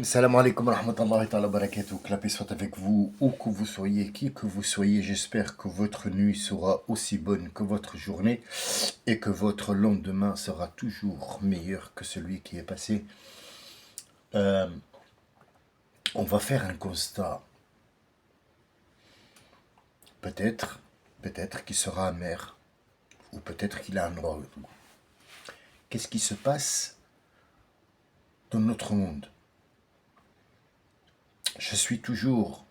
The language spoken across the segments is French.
Salam alaikum wa rahmatullahi wa barakatuh. Que la paix soit avec vous, où que vous soyez, qui que vous soyez. J'espère que votre nuit sera aussi bonne que votre journée et que votre lendemain sera toujours meilleur que celui qui est passé. Euh, on va faire un constat. Peut-être, peut-être qu'il sera amer, ou peut-être qu'il a un drôle de goût. Qu'est-ce qui se passe dans notre monde? Je suis toujours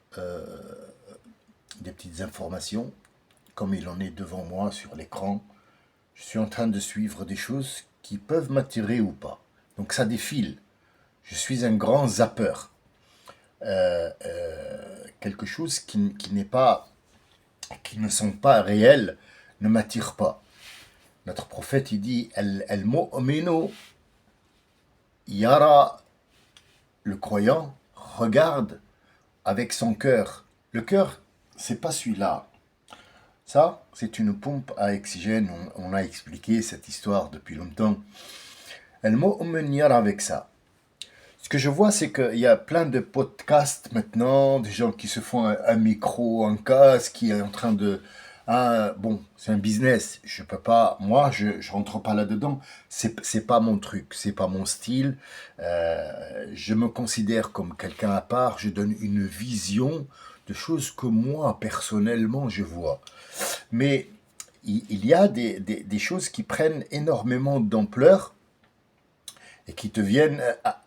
des petites informations, comme il en est devant moi sur l'écran. Je suis en train de suivre des choses qui peuvent m'attirer ou pas. Donc ça défile. Je suis un grand zappeur. Quelque chose qui n'est pas, qui ne sont pas réels, ne m'attire pas. Notre prophète, il dit, Al-mu'minu yara, le croyant regarde avec son cœur. Le cœur, c'est pas celui-là. Ça, c'est une pompe à oxygène. On a expliqué cette histoire depuis longtemps. Elle yara avec ça. Ce que je vois, c'est qu'il y a plein de podcasts maintenant, des gens qui se font un micro, un casque, qui est en train de... Ah, bon, c'est un business. Je peux pas... Moi, je rentre pas là-dedans. C'est pas mon truc, c'est pas mon style. Je me considère comme quelqu'un à part. Je donne une vision de choses que moi, personnellement, je vois. Mais il y a des choses qui prennent énormément d'ampleur et qui deviennent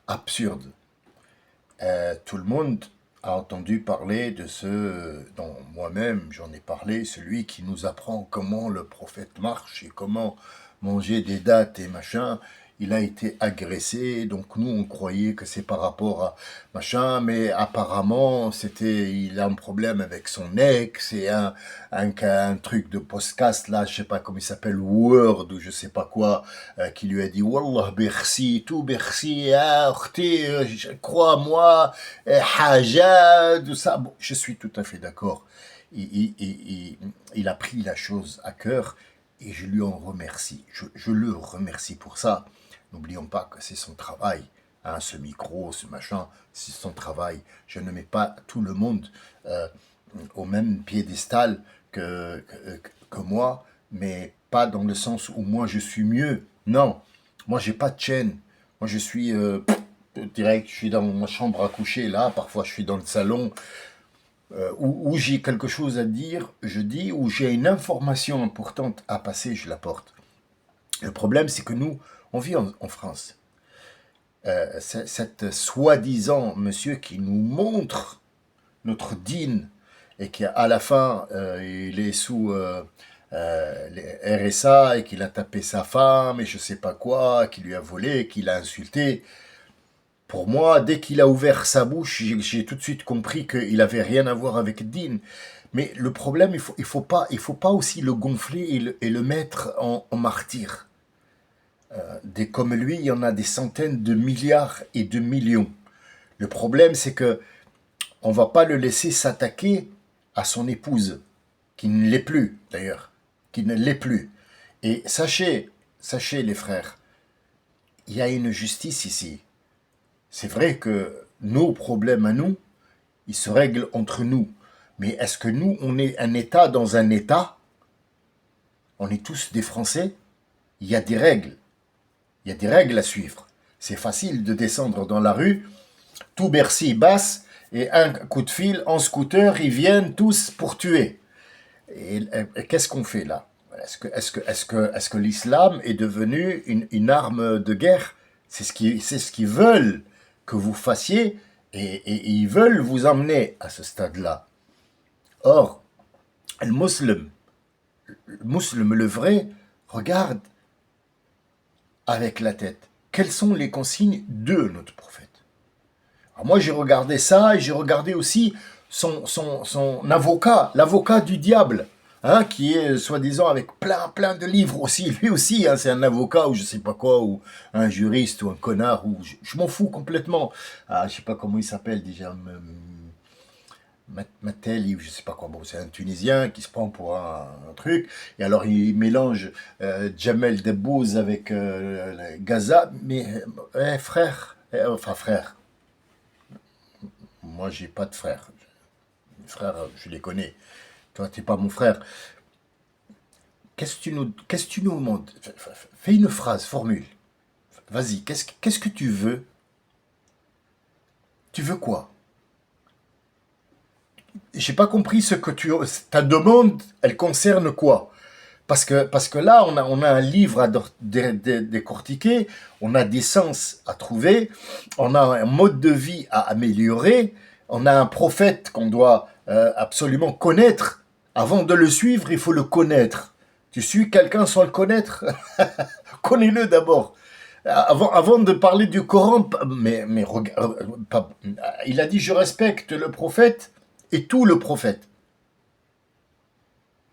absurdes. Tout le monde a entendu parler de ce dont moi-même j'en ai parlé, celui qui nous apprend comment le prophète marche et comment manger des dattes et machin. Il a été agressé, donc nous on croyait que c'est par rapport à machin, mais apparemment il a un problème avec son ex et un truc de podcast là, je sais pas comment il s'appelle, Word ou je sais pas quoi, qui lui a dit Wallah Bercy, tout Bercy, ah, crois-moi, Haja, tout ça. Bon, je suis tout à fait d'accord. Il a pris la chose à cœur et je lui en remercie. Je le remercie pour ça. N'oublions pas que c'est son travail. Hein, ce micro, ce machin, c'est son travail. Je ne mets pas tout le monde au même piédestal que moi, mais pas dans le sens où moi je suis mieux. Non, moi j'ai pas de chaîne. Moi je suis direct, je suis dans ma chambre à coucher là, parfois je suis dans le salon, où j'ai quelque chose à dire, je dis, où j'ai une information importante à passer, je la porte. Le problème c'est que nous, on vit en France. Cette soi-disant monsieur qui nous montre notre dîne et qui à la fin il est sous les RSA et qu'il a tapé sa femme et je sais pas quoi, qu'il lui a volé, qu'il a insulté. Pour moi, dès qu'il a ouvert sa bouche, j'ai tout de suite compris qu'il avait rien à voir avec Dean. Mais le problème, il faut pas aussi le gonfler et le mettre en martyr. Des comme lui, il y en a des centaines de milliards et de millions. Le problème, c'est que on va pas le laisser s'attaquer à son épouse, qui ne l'est plus d'ailleurs, qui ne l'est plus. Et sachez les frères, il y a une justice ici. C'est vrai que nos problèmes à nous, ils se règlent entre nous. Mais est-ce que nous, on est un État dans un État? On est tous des Français? Il y a des règles. Il y a des règles à suivre. C'est facile de descendre dans la rue, tout Bercy basse, et un coup de fil en scooter, ils viennent tous pour tuer. Et qu'est-ce qu'on fait là? Est-ce que l'islam est devenu une arme de guerre? C'est ce qu'ils veulent que vous fassiez et ils veulent vous emmener à ce stade-là. Or, le vrai, regarde avec la tête. Quelles sont les consignes de notre prophète? Alors moi, j'ai regardé ça et j'ai regardé aussi son avocat, l'avocat du diable, hein, qui est soi-disant avec plein de livres aussi. Lui aussi, hein, c'est un avocat ou je sais pas quoi, ou un juriste ou un connard, ou je m'en fous complètement. Ah, je sais pas comment il s'appelle déjà, Mattel, ou je sais pas quoi. Bon, c'est un Tunisien qui se prend pour un truc. Et alors, il mélange Jamel Debbouze avec Gaza. Mais, frère, enfin frère. Moi, j'ai pas de frère. Mes frères, je les connais. Toi, t'es pas mon frère. Qu'est-ce que tu nous demandes? Fais une phrase, formule. Vas-y, qu'est-ce que tu veux? Tu veux quoi? J'ai pas compris ce que ta demande, elle concerne quoi? Parce que là, on a un livre à décortiquer, on a des sens à trouver, on a un mode de vie à améliorer, on a un prophète qu'on doit absolument connaître. Avant de le suivre, il faut le connaître. Tu suis quelqu'un sans le connaître? Connais-le d'abord. Avant de parler du Coran, mais il a dit je respecte le prophète et tout le prophète.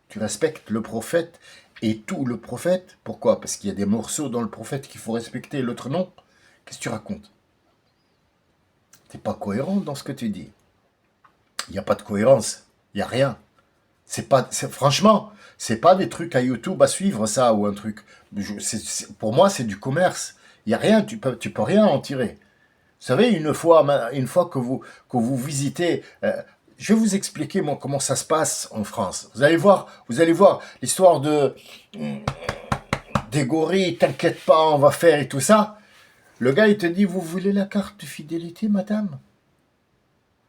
Tu respectes le prophète et tout le prophète. Pourquoi? Parce qu'il y a des morceaux dans le prophète qu'il faut respecter, l'autre non. Qu'est-ce que tu racontes? T'es pas cohérent dans ce que tu dis. Il n'y a pas de cohérence. Il n'y a rien. Franchement, c'est pas des trucs à YouTube à suivre ça ou un truc. Pour moi, c'est du commerce. Il n'y a rien, tu peux rien en tirer. Vous savez, une fois que vous visitez, je vais vous expliquer moi comment ça se passe en France. Vous allez voir l'histoire des gorilles, t'inquiète pas, on va faire et tout ça. Le gars, il te dit, vous voulez la carte de fidélité, madame?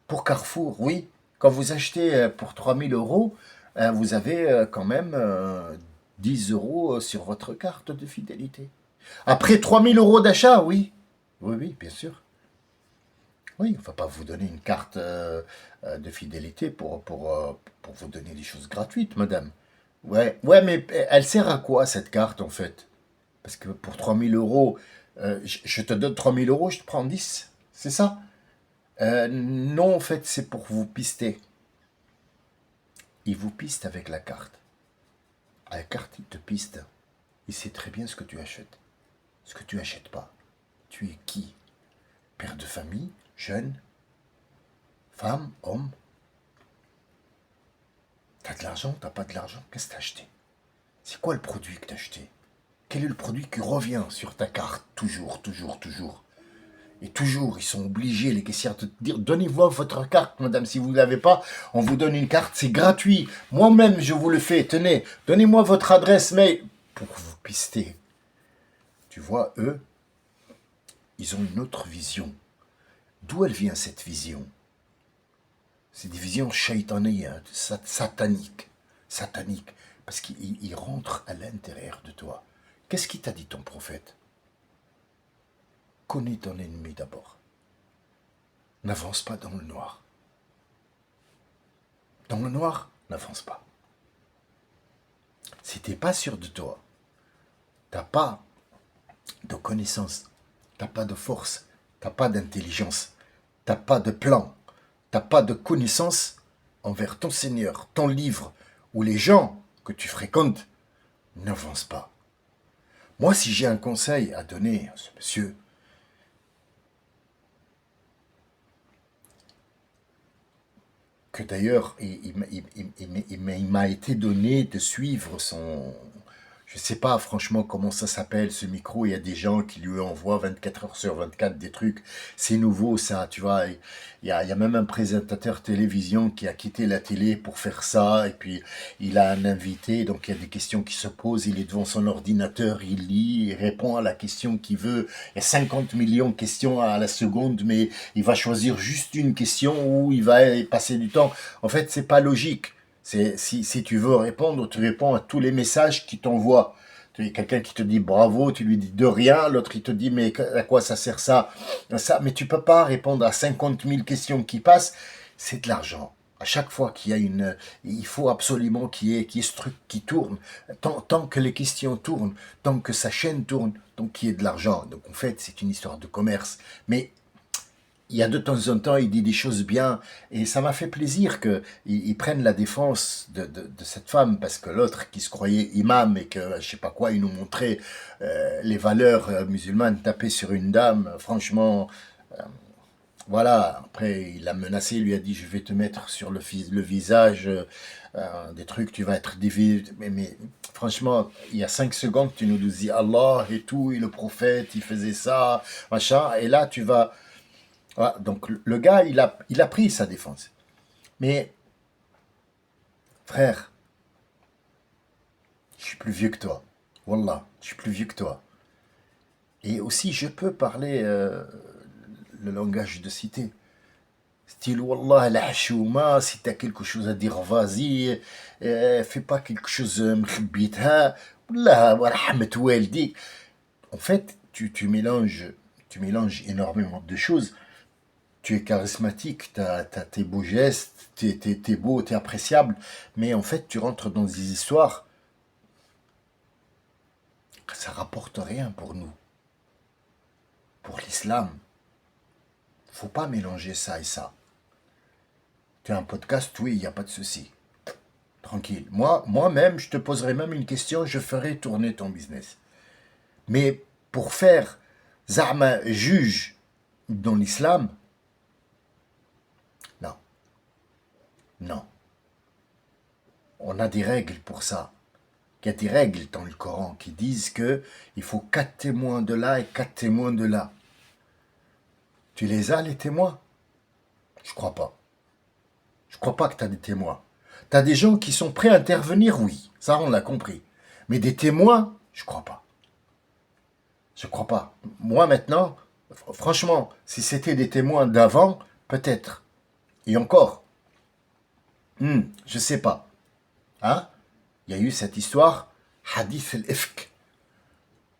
Pour Carrefour, oui. Quand vous achetez pour 3 000 euros, vous avez quand même 10 euros sur votre carte de fidélité. Après 3 000 euros d'achat, oui. Oui, oui, bien sûr. Oui, on ne va pas vous donner une carte de fidélité pour vous donner des choses gratuites, madame. Ouais, ouais, mais elle sert à quoi cette carte en fait? Parce que pour 3 000 euros, je te donne 3 000 euros, je te prends 10. C'est ça? Non, en fait, c'est pour vous pister. Il vous piste avec la carte. À la carte, il te piste. Il sait très bien ce que tu achètes. Ce que tu achètes pas. Tu es qui? Père de famille? Jeune? Femme? Homme? T'as de l'argent? T'as pas de l'argent? Qu'est-ce que t'as acheté? C'est quoi le produit que t'as acheté? Quel est le produit qui revient sur ta carte? Toujours, toujours, toujours. Et toujours, ils sont obligés, les caissières, de te dire, donnez-moi votre carte, madame. Si vous ne l'avez pas, on vous donne une carte, c'est gratuit. Moi-même, je vous le fais. Tenez, donnez-moi votre adresse mail pour vous pister. Tu vois, eux, ils ont une autre vision. D'où elle vient cette vision? C'est des visions shaitaniyya, sataniques. Sataniques. Parce qu'ils rentrent à l'intérieur de toi. Qu'est-ce qu'il t'a dit ton prophète? Connais ton ennemi d'abord. N'avance pas dans le noir. Dans le noir, n'avance pas. Si tu n'es pas sûr de toi, tu n'as pas de connaissance, tu n'as pas de force, tu n'as pas d'intelligence, tu n'as pas de plan, tu n'as pas de connaissance envers ton Seigneur, ton livre, ou les gens que tu fréquentes, n'avance pas. Moi, si j'ai un conseil à donner à ce monsieur, que d'ailleurs, il m'a été donné de suivre son... Je ne sais pas franchement comment ça s'appelle ce micro, il y a des gens qui lui envoient 24 heures sur 24 des trucs, c'est nouveau ça, tu vois, il y a même un présentateur télévision qui a quitté la télé pour faire ça, et puis il a un invité, donc il y a des questions qui se posent, il est devant son ordinateur, il lit, il répond à la question qu'il veut, il y a 50 millions de questions à la seconde, mais il va choisir juste une question où il va passer du temps, en fait c'est pas logique. Si tu veux répondre, tu réponds à tous les messages qui t'envoient. Tu as quelqu'un qui te dit bravo, tu lui dis de rien, l'autre il te dit mais à quoi ça sert ça, ça, mais tu peux pas répondre à 50 000 questions qui passent, c'est de l'argent. À chaque fois qu'il y a il faut absolument qu'il y ait ce truc qui tourne. Tant que les questions tournent, tant que sa chaîne tourne, tant qu'il y ait de l'argent. Donc en fait, c'est une histoire de commerce. Mais il y a de temps en temps, il dit des choses bien, et ça m'a fait plaisir qu'ils prennent la défense de cette femme, parce que l'autre qui se croyait imam et que, je sais pas quoi, il nous montrait les valeurs musulmanes tapées sur une dame, franchement, voilà, après il l'a menacé, il lui a dit je vais te mettre sur le visage des trucs, tu vas être divisé, mais franchement, il y a 5 secondes, tu nous dis Allah et tout, et le prophète, il faisait ça, machin, et là tu vas Voilà, donc le gars, il a pris sa défense. Mais frère, je suis plus vieux que toi. Wallah, je suis plus vieux que toi. Et aussi, je peux parler le langage de cité. Style, Wallah, la hashouma, si t'as quelque chose à dire, vas-y, fais pas quelque chose, mkhbitha. Wallah, wa rahmat waldik. En fait, tu mélanges énormément de choses. Tu es charismatique, tu as tes beaux gestes, t'es beau, t'es appréciable, mais en fait, tu rentres dans des histoires, ça rapporte rien pour nous, pour l'islam. Faut pas mélanger ça et ça. Tu as un podcast, oui, il n'y a pas de souci. Tranquille. Moi-même, je te poserai même une question, je ferai tourner ton business. Mais pour faire Zama juge dans l'islam, non, non. On a des règles pour ça. Il y a des règles dans le Coran qui disent que il faut 4 témoins de là et 4 témoins de là. Tu les as, les témoins? Je crois pas. Je crois pas que tu as des témoins. Tu as des gens qui sont prêts à intervenir, oui. Ça, on l'a compris. Mais des témoins, je crois pas. Je crois pas. Moi, maintenant, franchement, si c'était des témoins d'avant, peut-être. Et encore, je sais pas. Hein? Il y a eu cette histoire, Hadith al-Ifk.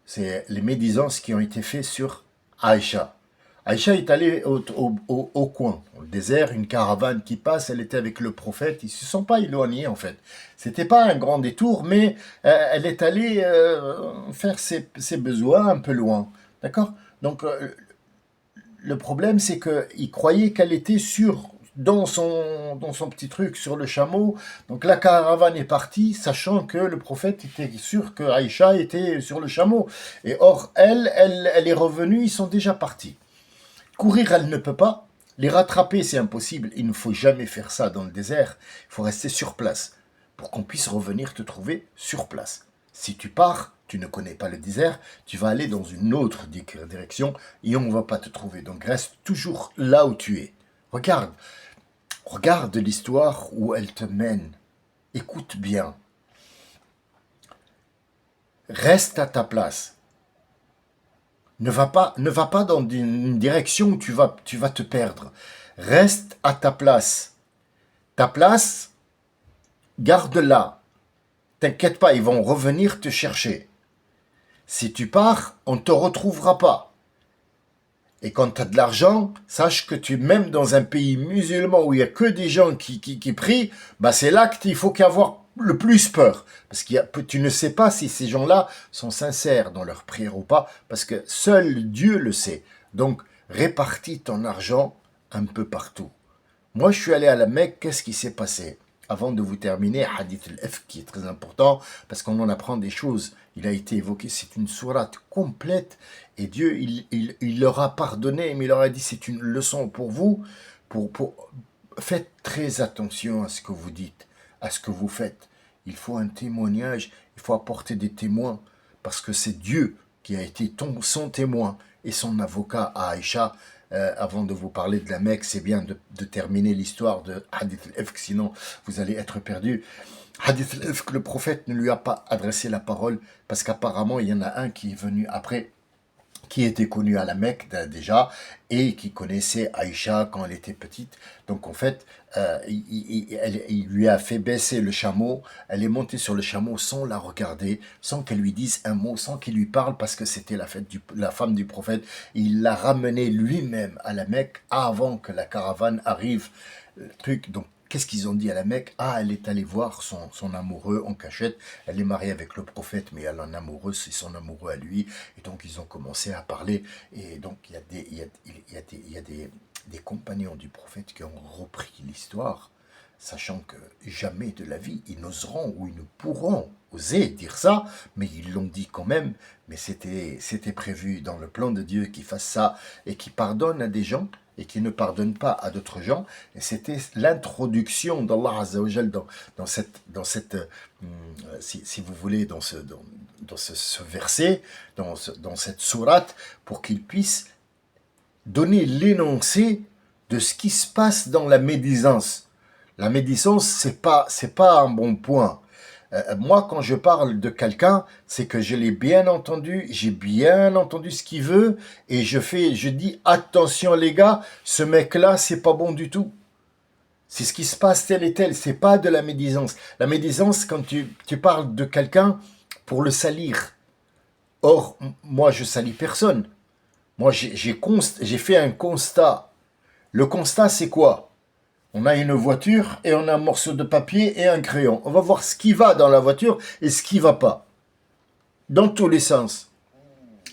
C'est les médisances qui ont été faites sur Aïcha. Aïcha est allée au coin, au désert, une caravane qui passe, elle était avec le prophète, ils ne se sont pas éloignés en fait. C'était pas un grand détour, mais elle est allée faire ses besoins un peu loin. D'accord. Donc le problème c'est qu'il croyait qu'elle était dans son petit truc sur le chameau. Donc la caravane est partie, sachant que le prophète était sûr que Aïcha était sur le chameau. Et or, elle est revenue, ils sont déjà partis. Courir, elle ne peut pas. Les rattraper, c'est impossible. Il ne faut jamais faire ça dans le désert. Il faut rester sur place pour qu'on puisse revenir te trouver sur place. Si tu pars, tu ne connais pas le désert, tu vas aller dans une autre direction et on ne va pas te trouver. Donc reste toujours là où tu es. Regarde, regarde l'histoire où elle te mène. Écoute bien. Reste à ta place. Ne va pas dans une direction où tu vas te perdre. Reste à ta place. Ta place, garde-la. T'inquiète pas, ils vont revenir te chercher. Si tu pars, on ne te retrouvera pas. Et quand tu as de l'argent, sache que tu, même dans un pays musulman où il n'y a que des gens qui prient, bah c'est là qu'il faut qu'avoir le plus peur. Parce que tu ne sais pas si ces gens-là sont sincères dans leur prière ou pas, parce que seul Dieu le sait. Donc, répartis ton argent un peu partout. Moi, je suis allé à la Mecque, qu'est-ce qui s'est passé? Avant de vous terminer, Hadith al-Ifk qui est très important, parce qu'on en apprend des choses. Il a été évoqué, c'est une sourate complète, et Dieu, il leur a pardonné, mais il leur a dit, c'est une leçon pour vous, faites très attention à ce que vous dites, à ce que vous faites. Il faut un témoignage, il faut apporter des témoins, parce que c'est Dieu qui a été son témoin et son avocat à Aïcha. Avant de vous parler de la Mecque, c'est bien de terminer l'histoire de Hadith al-Ifk, sinon vous allez être perdu. Hadith al-Ifk, le prophète ne lui a pas adressé la parole, parce qu'apparemment il y en a un qui est venu après, qui était connu à la Mecque déjà, et qui connaissait Aïcha quand elle était petite. Donc en fait, il lui a fait baisser le chameau, elle est montée sur le chameau sans la regarder, sans qu'elle lui dise un mot, sans qu'il lui parle, parce que c'était la femme du prophète. Il l'a ramenée lui-même à la Mecque avant que la caravane arrive. Le truc, donc qu'est-ce qu'ils ont dit à la Mecque? Ah, elle est allée voir son amoureux en cachette. Elle est mariée avec le prophète, mais elle a un amoureux, c'est son amoureux à lui. Et donc, ils ont commencé à parler. Et donc, il y a des compagnons du prophète qui ont repris l'histoire, sachant que jamais de la vie, ils n'oseront ou ils ne pourront oser dire ça, mais ils l'ont dit quand même. Mais c'était prévu dans le plan de Dieu qu'il fasse ça et qu'il pardonne à des gens et qui ne pardonne pas à d'autres gens. Et c'était l'introduction d'Allah Azzawajal si vous voulez, dans ce verset, dans cette sourate, pour qu'il puisse donner l'énoncé de ce qui se passe dans la médisance. La médisance, c'est pas un bon point. Moi, quand je parle de quelqu'un, c'est que je l'ai bien entendu, j'ai bien entendu ce qu'il veut, et je dis attention les gars, ce mec-là, c'est pas bon du tout. C'est ce qui se passe tel et tel, c'est pas de la médisance. La médisance, quand tu parles de quelqu'un pour le salir. Or, moi, je salis personne. Moi, j'ai fait un constat. Le constat, c'est quoi? On a une voiture et on a un morceau de papier et un crayon. On va voir ce qui va dans la voiture et ce qui va pas. Dans tous les sens.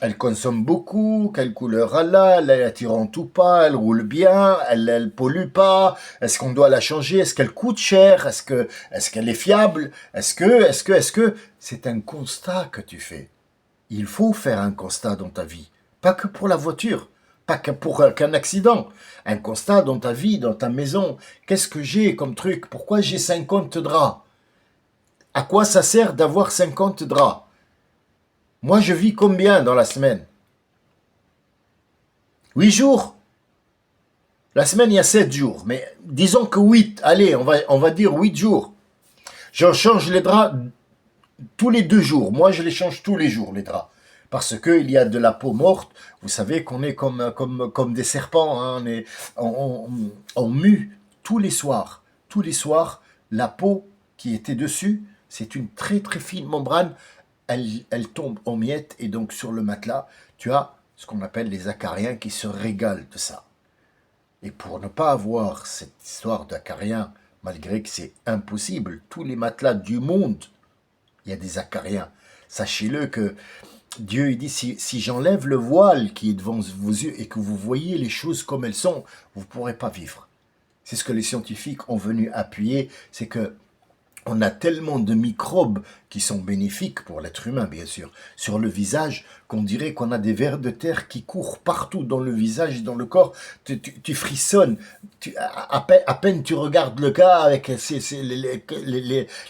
Elle consomme beaucoup, quelle couleur elle a, elle est attirante ou pas, elle roule bien, elle pollue pas, est-ce qu'on doit la changer, est-ce qu'elle coûte cher, est-ce qu'elle est fiable, est-ce que, c'est un constat que tu fais. Il faut faire un constat dans ta vie, pas que pour la voiture, pas que pour qu'un accident, un constat dans ta vie, dans ta maison. Qu'est-ce que j'ai comme truc? Pourquoi j'ai 50 draps? À quoi ça sert d'avoir 50 draps? Moi, je vis combien dans la semaine? 8 jours. La semaine, il y a 7 jours. Mais disons que 8. Allez, on va dire 8 jours. Je change les draps tous les 2 jours. Moi, je les change tous les jours, les draps. Parce qu'il y a de la peau morte. Vous savez qu'on est comme des serpents. Hein. On mue tous les soirs. Tous les soirs, la peau qui était dessus, c'est une très très fine membrane. Elle tombe en miettes. Et donc, sur le matelas, tu as ce qu'on appelle les acariens qui se régalent de ça. Et pour ne pas avoir cette histoire d'acariens, malgré que c'est impossible, tous les matelas du monde, il y a des acariens. Sachez-le que Dieu il dit, si j'enlève le voile qui est devant vos yeux et que vous voyez les choses comme elles sont, vous ne pourrez pas vivre. C'est ce que les scientifiques ont venu appuyer, c'est que on a tellement de microbes qui sont bénéfiques pour l'être humain, bien sûr, sur le visage, qu'on dirait qu'on a des vers de terre qui courent partout dans le visage et dans le corps. Tu frissonnes. À peine tu regardes le gars avec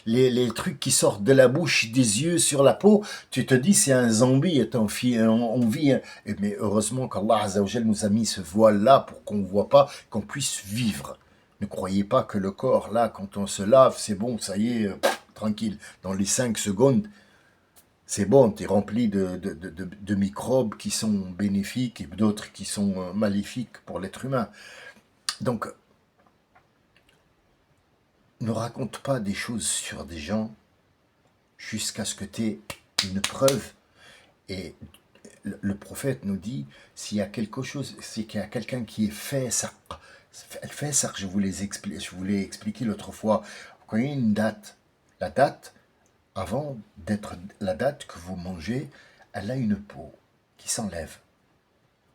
les trucs qui sortent de la bouche, des yeux sur la peau, tu te dis c'est un zombie. On vit. Mais heureusement qu'Allah Azzawajal nous a mis ce voile-là pour qu'on ne voit pas, qu'on puisse vivre. Ne croyez pas que le corps, là, quand on se lave, c'est bon, ça y est, tranquille. Dans les 5 secondes, c'est bon, tu es rempli de microbes qui sont bénéfiques et d'autres qui sont maléfiques pour l'être humain. Donc, ne raconte pas des choses sur des gens jusqu'à ce que tu aies une preuve. Et le prophète nous dit, s'il y a quelque chose, c'est qu'il y a quelqu'un qui est fait ça. Elle fait ça, je vous l'ai expliqué l'autre fois. Vous connaissez une date. La date, avant d'être la date que vous mangez, elle a une peau qui s'enlève.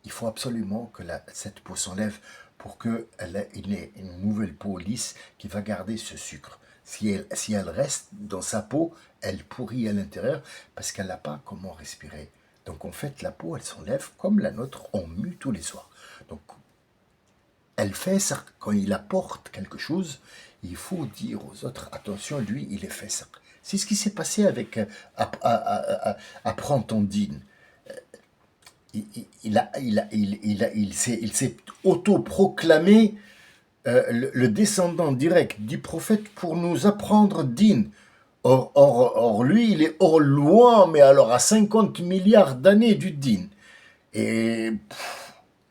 Il faut absolument que cette peau s'enlève pour qu'elle ait une nouvelle peau lisse qui va garder ce sucre. Si elle reste dans sa peau, elle pourrit à l'intérieur parce qu'elle n'a pas comment respirer. Donc en fait, la peau, elle s'enlève comme la nôtre, on mue tous les soirs. Donc elle fait ça. Quand il apporte quelque chose, il faut dire aux autres, attention, lui, il est fait ça. C'est ce qui s'est passé avec Apprends ton dîne. Il s'est autoproclamé le descendant direct du prophète pour nous apprendre dîne. Or, lui, il est hors loin, mais alors à 50 milliards d'années du dîne. Et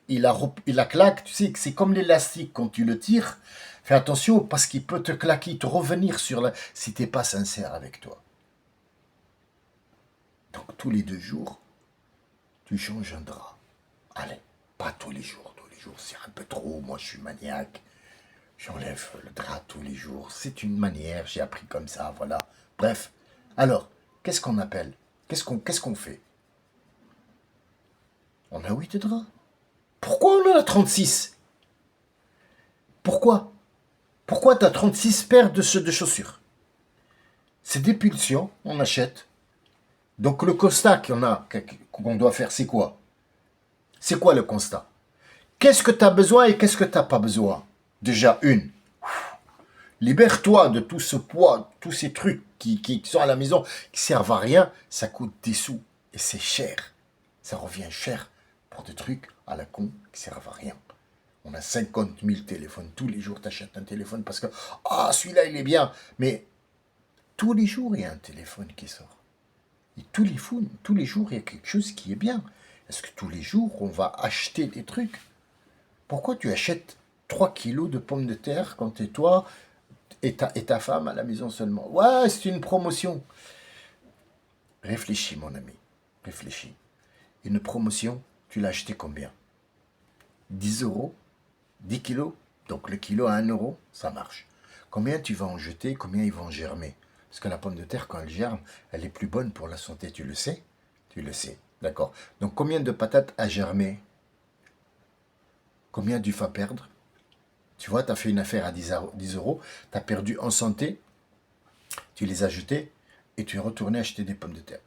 il la claque, tu sais que c'est comme l'élastique quand tu le tires. Fais attention parce qu'il peut te claquer, te revenir si tu n'es pas sincère avec toi. Donc tous les 2 jours, tu changes un drap. Allez, pas tous les jours, c'est un peu trop, moi je suis maniaque. J'enlève le drap tous les jours, c'est une manière, j'ai appris comme ça, voilà. Bref, alors, qu'est-ce qu'on appelle? Qu'est-ce qu'on fait? On a 8 draps. Pourquoi on en a 36? Pourquoi? Pourquoi tu as 36 paires de chaussures? C'est des pulsions, on achète. Donc le constat qu'on doit faire, c'est quoi? C'est quoi le constat? Qu'est-ce que tu as besoin et qu'est-ce que tu n'as pas besoin? Déjà, libère-toi de tout ce poids, tous ces trucs qui sont à la maison, qui servent à rien, ça coûte des sous et c'est cher. Ça revient cher pour des trucs à la con qui servent à rien. On a 50 000 téléphones. Tous les jours, tu achètes un téléphone parce que, ah, celui-là, il est bien. Mais tous les jours, il y a un téléphone qui sort. Et tous les jours, il y a quelque chose qui est bien. Est-ce que tous les jours, on va acheter des trucs? Pourquoi tu achètes 3 kilos de pommes de terre quand t'es toi et ta femme à la maison seulement? Ouais, c'est une promotion. Réfléchis, mon ami. Réfléchis. Une promotion, tu l'as acheté combien? 10 euros? 10 kilos? Donc le kilo à 1 euro, ça marche. Combien tu vas en jeter? Combien ils vont germer? Parce que la pomme de terre, quand elle germe, elle est plus bonne pour la santé. Tu le sais? Tu le sais. D'accord. Donc combien de patates a germé? Combien tu vas perdre? Tu vois, tu as fait une affaire à 10 euros, tu as perdu en santé, tu les as jetées et tu es retourné acheter des pommes de terre.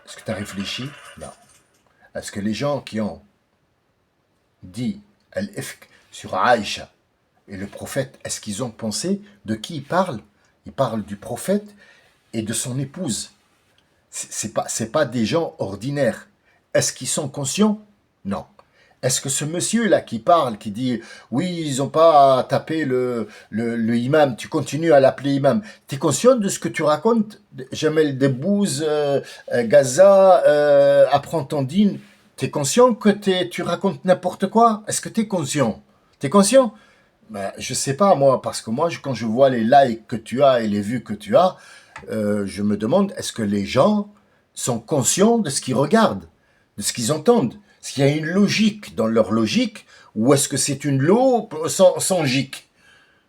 Est-ce que tu as réfléchi? Non. Est-ce que les gens qui ont dit Al-Ifk sur Aïcha et le prophète, est-ce qu'ils ont pensé de qui ils parlent? Ils parlent du prophète et de son épouse. C'est pas des gens ordinaires. Est-ce qu'ils sont conscients? Non. Est-ce que ce monsieur-là qui parle, qui dit oui, ils n'ont pas tapé le imam, tu continues à l'appeler imam, tu es conscient de ce que tu racontes? Jamel Debbouze, Gaza, apprends ton dîne. Tu es conscient que tu racontes n'importe quoi? Est-ce que tu es conscient? Tu es conscient? Ben, je sais pas, moi, parce que moi, quand je vois les likes que tu as et les vues que tu as, je me demande, est-ce que les gens sont conscients de ce qu'ils regardent, de ce qu'ils entendent? Est-ce qu'il y a une logique dans leur logique, ou est-ce que c'est une loi sans gic?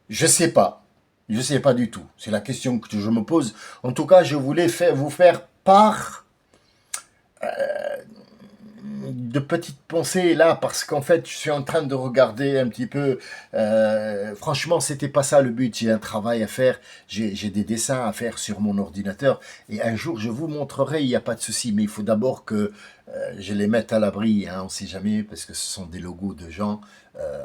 Je sais pas. Je sais pas du tout. C'est la question que je me pose. En tout cas, je voulais vous faire part de petites pensées là parce qu'en fait je suis en train de regarder un petit peu franchement c'était pas ça le but, j'ai un travail à faire, j'ai des dessins à faire sur mon ordinateur et un jour je vous montrerai, il n'y a pas de souci, mais il faut d'abord que je les mette à l'abri, hein, on ne sait jamais parce que ce sont des logos de gens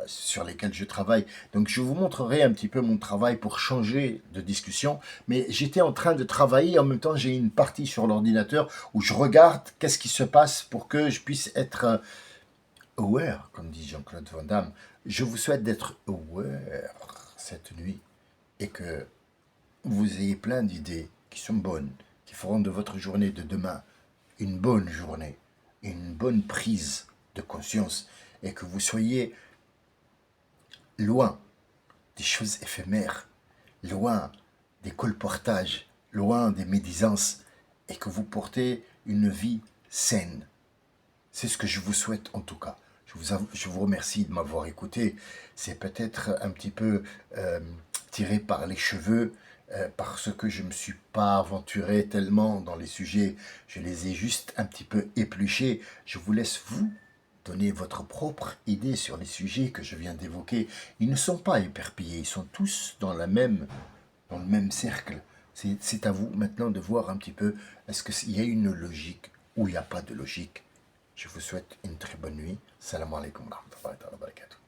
sur lesquels je travaille, donc je vous montrerai un petit peu mon travail pour changer de discussion, mais j'étais en train de travailler, en même temps j'ai une partie sur l'ordinateur où je regarde qu'est-ce qui se passe pour que je puisse être aware, comme dit Jean-Claude Van Damme. Je vous souhaite d'être aware cette nuit et que vous ayez plein d'idées qui sont bonnes, qui feront de votre journée de demain une bonne journée, une bonne prise de conscience et que vous soyez loin des choses éphémères, loin des colportages, loin des médisances et que vous portez une vie saine. C'est ce que je vous souhaite en tout cas. Je vous remercie de m'avoir écouté. C'est peut-être un petit peu tiré par les cheveux parce que je ne me suis pas aventuré tellement dans les sujets. Je les ai juste un petit peu épluchés. Je vous laisse vous donner votre propre idée sur les sujets que je viens d'évoquer. Ils ne sont pas éperpillés, ils sont tous dans le même cercle. C'est à vous maintenant de voir un petit peu, est-ce qu'il y a une logique ou il n'y a pas de logique. Je vous souhaite une très bonne nuit. Salam alaikum wa rahmatullahi wa barakatuh.